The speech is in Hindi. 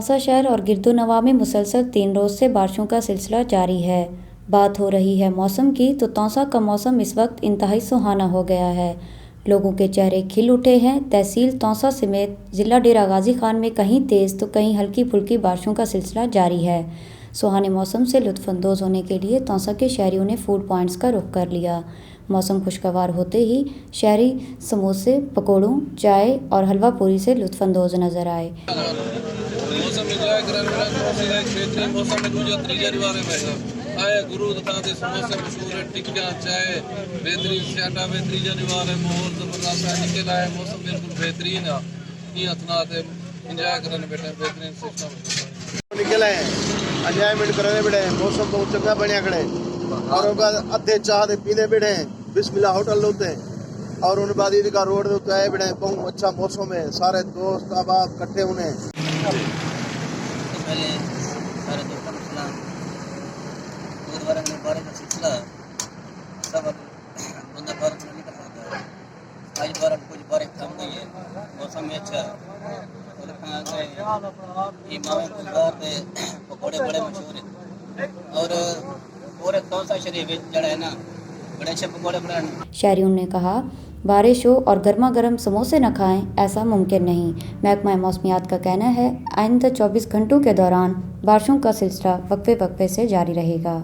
तौसा शहर और गिरदोनवा में मुसलसल 3 रोज से बारिशों का सिलसिला जारी है। बात हो रही है मौसम की, तो तौसा का मौसम इस वक्त इंतहाई सुहाना हो गया है। लोगों के चेहरे खिल उठे हैं। तहसील तौसा समेत जिला डेरा गाजी खान में कहीं तेज़ तो कहीं हल्की फुल्की बारिशों का सिलसिला जारी है। सुहाने मौसम से लुत्फानंदोज होने के लिए तौसा के शहरियों ने फूड पॉइंट्स का रुख कर लिया। मौसम खुशगवार होते ही शहरी समोसे, पकौड़ों, चाय और हलवा पूरी से लुत्फानंदोज नजर आए। मौसम एंजॉय करने वाला बेहतरीन मौसम में दूसरा तीसरा रिवाज है आए गुरु दता दे समोसे मशहूर है, टिक्कियां, चाय बेहतरीन, स्याटा बेहतरीन रिवाज है, माहौल जबरदस्त है, निकल आए मौसम बिल्कुल बेहतरीन है। ये हथना से एंजॉय करने बैठे बेहतरीन सिस्टम निकल आए एंजॉयमेंट करने बैठे मौसम बहुत चंगा बनया खड़े और उनका अद्धे चाह दे पीने बैठे बिस्मिल्लाह होटल होते हैं और उन बाद का रोड तो आए बैठे बहुत अच्छा मौसम है। सारे दोस्त अहबाब इकट्ठे होने पहले सारे दोस्तों को सलाम। गुरुवार में बारिश का सिलसिला सब बंदा बारिश में निकल सकता है। आज बारिश कुछ बारिश थम गई है, मौसम में अच्छा है और कहाँ गए इमाम गुलजार के पकौड़े बड़े मशहूर हैं और पूरे तौसा शरीफ जड़ा है ना बड़े अच्छे पकौड़े बनाए। शहरियों ने कहा, बारिश हो और गर्मा गर्म समोसे न खाएं, ऐसा मुमकिन नहीं। महकमा मौसमियात का कहना है आइंदा 24 घंटों के दौरान बारिशों का सिलसिला वक्फे वक्फे से जारी रहेगा।